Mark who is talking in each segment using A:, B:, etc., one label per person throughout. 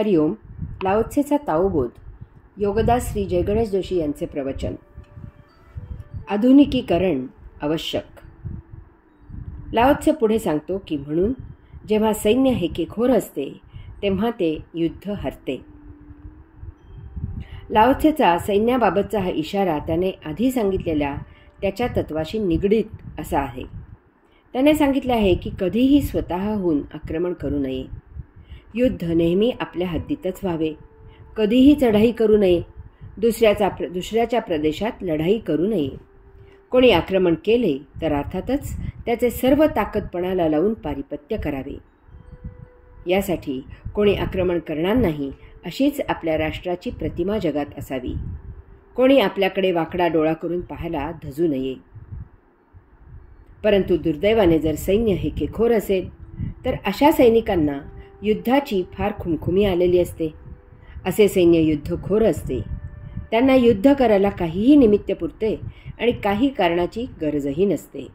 A: हरिओम. लाओत्सेचा ताओबोध. योगदास श्री जयगणेश जोशी यांचे प्रवचन. आधुनिकीकरण आवश्यक. लाओत्से पुढे सांगतो की म्हणून जेव्हा सैन्य हेकेखोर असते तेव्हा ते युद्ध हरते. लाओत्सेचा सैन्याबाबतचा हा इशारा त्याने आधी सांगितलेल्या त्याच्या तत्वाशी निगडीत असा आहे. त्याने सांगितले आहे की कधीही स्वतःहून आक्रमण करू नये. युद्ध नेहमी आपल्या हद्दीतच व्हावे. कधीही चढाई करू नये. दुसऱ्याच्या प्रदेशात लढाई करू नये. कोणी आक्रमण केले तर अर्थातच त्याचे सर्व ताकदपणाला लावून पारिपत्य करावे. यासाठी कोणी आक्रमण करणार नाही अशीच आपल्या राष्ट्राची प्रतिमा जगात असावी. कोणी आपल्याकडे वाकडा डोळा करून पाहायला धजू नये. परंतु दुर्दैवाने जर सैन्य हेकेखोर असेल तर अशा सैनिकांना युद्धाची फार खुमखुमी आलेली असते. असे सैन्य युद्धखोर असते. त्यांना युद्ध करायला काहीही निमित्त पुरते आणि काही कारणाची गरजही नसते.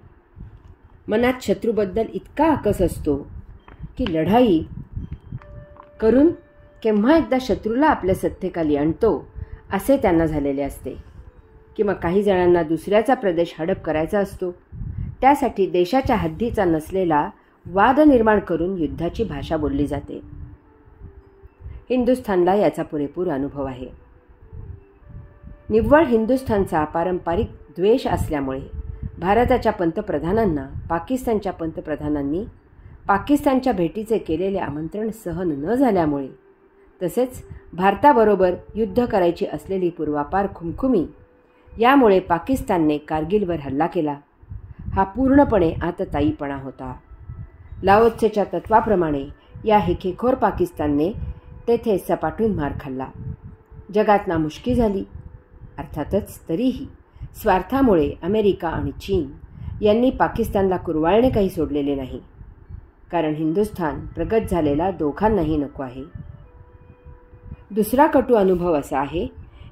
A: मनात शत्रूबद्दल इतका आकस असतो की लढाई करून केव्हा एकदा शत्रूला आपल्या सत्तेखाली आणतो असे त्यांना झालेले असते. किंवा काही जणांना दुसऱ्याचा प्रदेश हडप करायचा असतो. त्यासाठी देशाच्या हद्दीचा नसलेला वाद निर्माण करून युद्धाची भाषा बोलली जाते. हिंदुस्थानला याचा पुरेपूर अनुभव आहे. निव्वळ हिंदुस्थानचा पारंपरिक द्वेष असल्यामुळे भारताच्या पंतप्रधानांना पाकिस्तानच्या पंतप्रधानांनी पाकिस्तानच्या भेटीचे केलेले आमंत्रण सहन न झाल्यामुळे, तसेच भारताबरोबर युद्ध करायची असलेली पूर्वापार खुमखुमी यामुळे पाकिस्तानने कारगिलवर हल्ला केला. हा पूर्णपणे आततायीपणा होता. लाओत्सेच्या तत्वाप्रमाणे या हेकेखोर पाकिस्तानने तेथे सपाटून मार खाल्ला. जगात नामुष्की झाली. अर्थातच तरीही स्वार्थामुळे अमेरिका आणि चीन यांनी पाकिस्तानला कुरवाळणे काही सोडलेले नाही. कारण हिंदुस्थान प्रगत झालेला दोघांनाही नको आहे. दुसरा कटू अनुभव असा आहे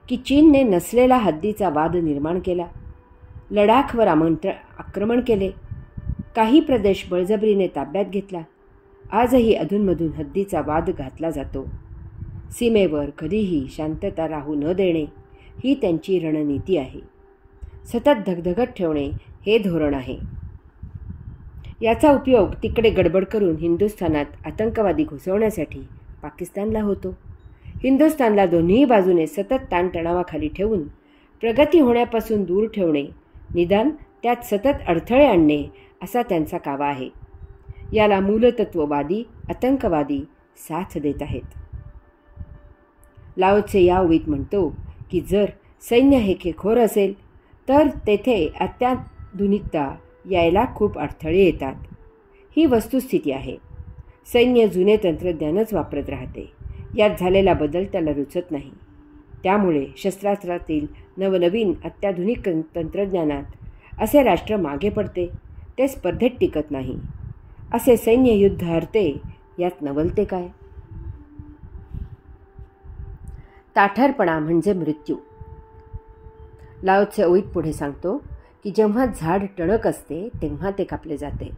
A: की चीनने नसलेला हद्दीचा वाद निर्माण केला. लडाखवर आक्रमण केले. काही प्रदेश बळजबरीने ताब्यात घेतला. आजही अधूनमधून हद्दीचा वाद घातला जातो. सीमेवर कधीही शांतता राहू न देणे ही त्यांची रणनीती आहे. सतत धगधगत ठेवणे हे धोरण आहे. याचा उपयोग तिकडे गडबड करून हिंदुस्थानात आतंकवादी घुसवण्यासाठी पाकिस्तानला होतो. हिंदुस्थानला दोन्ही बाजूने सतत ताणतणावाखाली ठेवून प्रगती होण्यापासून दूर ठेवणे, निदान त्यात सतत अडथळे आणणे असा त्यांचा कावा आहे. याला मूलतत्ववादी आतंकवादी साथ देत आहेत. लाओत्से या ओवीत म्हणतो की जर सैन्य हेकेखोर असेल तर तेथे अत्याधुनिकता यायला खूप अडथळे येतात. ही वस्तुस्थिती आहे. सैन्य जुने तंत्रज्ञानच वापरत राहते. यात झालेला बदल त्याला रुचत नाही. त्यामुळे शस्त्रास्त्रातील नवनवीन अत्याधुनिक तंत्रज्ञानात असे राष्ट्र मागे पडते. ते स्पर्धेत टिकत नाही. असे सैन्य युद्ध हरते. यात नवलते काय? ताठरपणा म्हणजे मृत्यू. लाओत्से ओळीत पुढे सांगतो की जेव्हा झाड टणक असते तेव्हा ते कापले जाते.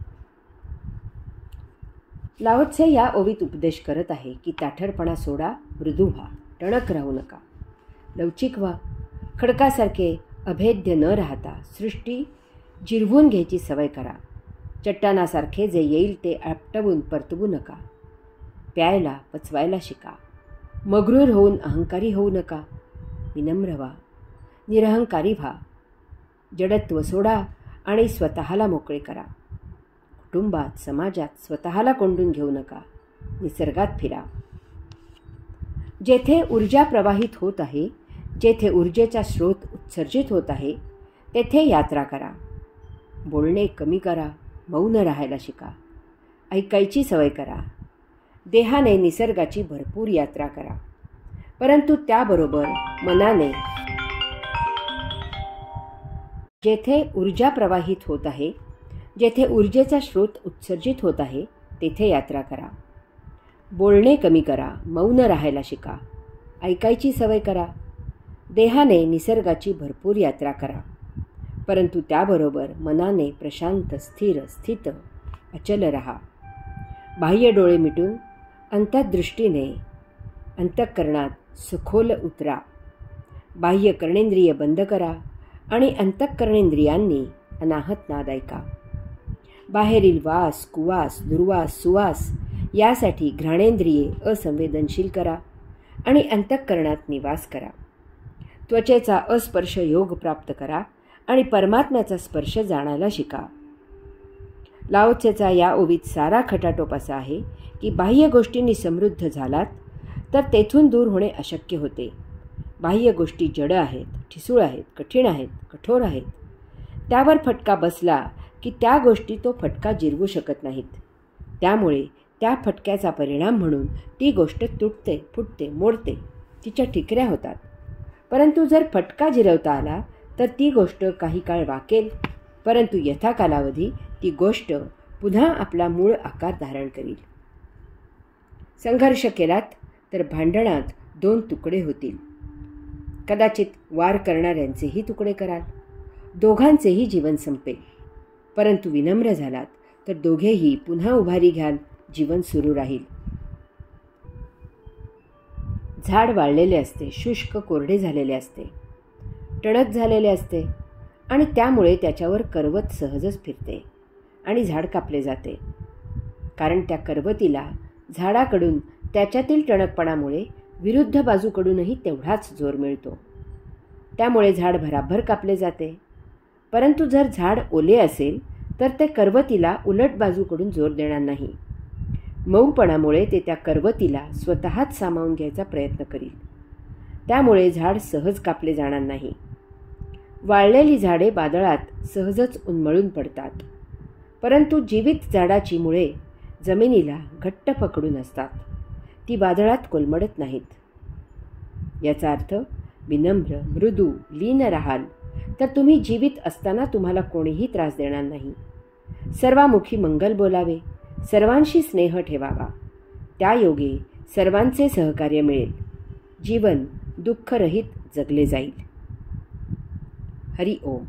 A: लाओत्से या ओवीत उपदेश करत आहे की ताठरपणा सोडा, मृदू व्हा, टणक राहू नका, लवचिक व्हा. खडकासारखे अभेद्य न राहता सृष्टी जिरवून घ्यायची सवय करा. चट्टानासारखे जे येईल ते आपटवून परतवू नका. प्यायला पचवायला शिका. मग्रूर होऊन अहंकारी होऊ नका. विनम्र व्हा, निरहंकारी व्हा. जडत्व सोडा आणि स्वतःला मोकळे करा. कुटुंबात समाजात स्वतःला कोंडून घेऊ नका. निसर्गात फिरा. जेथे ऊर्जा प्रवाहित होत आहे, जेथे ऊर्जेचा स्रोत उत्सर्जित होत आहे तेथे यात्रा करा. बोलणे कमी करा. मौन राहायला शिका. ऐकायची सवय करा. देहाने निसर्गाची भरपूर यात्रा करा. परंतु त्याबरोबर मनाने जेथे ऊर्जा प्रवाहित होत आहे, जेथे ऊर्जेचा स्रोत उत्सर्जित होत आहे तेथे यात्रा करा. बोलणे कमी करा. मौन राहायला शिका. ऐकायची सवय करा. देहाने निसर्गाची भरपूर यात्रा करा. परंतु त्याबरोबर मनाने प्रशांत, स्थिर, स्थित, अचल रहा. बाह्य डोळे मिटून अंतर्दृष्टीने अंतःकरणात सखोल उतरा. बाह्य कर्णेंद्रिय बंद करा आणि अंतःकरणेंद्रियांनी अनाहत नाद ऐका. बाहेरील वास, कुवास, दुर्वास, सुवास यासाठी घ्राणेंद्रिये असंवेदनशील करा आणि अंतःकरणात निवास करा. त्वचेचा अस्पर्श योग प्राप्त करा आणि परमात्म्याचा स्पर्श जाणायला शिका. लाओत्सेचा या ओवीत सारा खटाटोप असा आहे की बाह्य गोष्टींनी समृद्ध झालात तर तेथून दूर होणे अशक्य होते. बाह्य गोष्टी जड आहेत, ठिसूळ आहेत, कठीण आहेत, कठोर आहेत. त्यावर फटका बसला की त्या गोष्टी तो फटका जिरवू शकत नाहीत. त्यामुळे त्या फटक्याचा परिणाम म्हणून ती गोष्ट तुटते, फुटते, मोडते, तिच्या ठिकऱ्या होतात. परंतु जर फटका जिरवता आला तर ती गोष्ट काही काळ वाकेल, परंतु यथाकालावधी ती गोष्ट पुन्हा आपला मूळ आकार धारण करील. संघर्ष केलात तर भांडणात 2 तुकडे होतील. कदाचित वार करणाऱ्यांचेही तुकडे कराल, दोघांचेही जीवन संपेल. परंतु विनम्र झालात तर दोघेही पुन्हा उभारी घ्याल, जीवन सुरू राहील. झाड वाळलेले असते, शुष्क कोरडे झालेले असते, टणक झालेले असते आणि त्यामुळे त्याच्यावर करवत सहजच फिरते आणि झाड कापले जाते. कारण त्या करवतीला झाडाकडून त्याच्यातील टणकपणामुळे विरुद्ध बाजूकडूनही तेवढाच जोर मिळतो. त्यामुळे झाड भराभर कापले जाते. परंतु जर झाड ओले असेल तर ते करवतीला उलट बाजूकडून जोर देणार नाही. मऊपणामुळे ते त्या करवतीला स्वतःच सामावून घ्यायचा प्रयत्न करील. त्यामुळे झाड सहज कापले जाणार नाही. वाळलेली झाडे वादळात सहजच उन्मळून पडतात. परंतु जीवित झाडाची मुळे जमिनीला घट्ट पकडून असतात. ती वादळात कोलमडत नाहीत. याचा अर्थ विनम्र, मृदू, लीन राहाल तर तुम्ही जीवित असताना तुम्हाला कोणीही त्रास देणार नाही. सर्वामुखी मंगल बोलावे, सर्वांशी स्नेह ठेवावा. त्या योगे सर्वांचे सहकार्य मिळेल. जीवन दुःखरहित जगले जाईल. हरि ओम.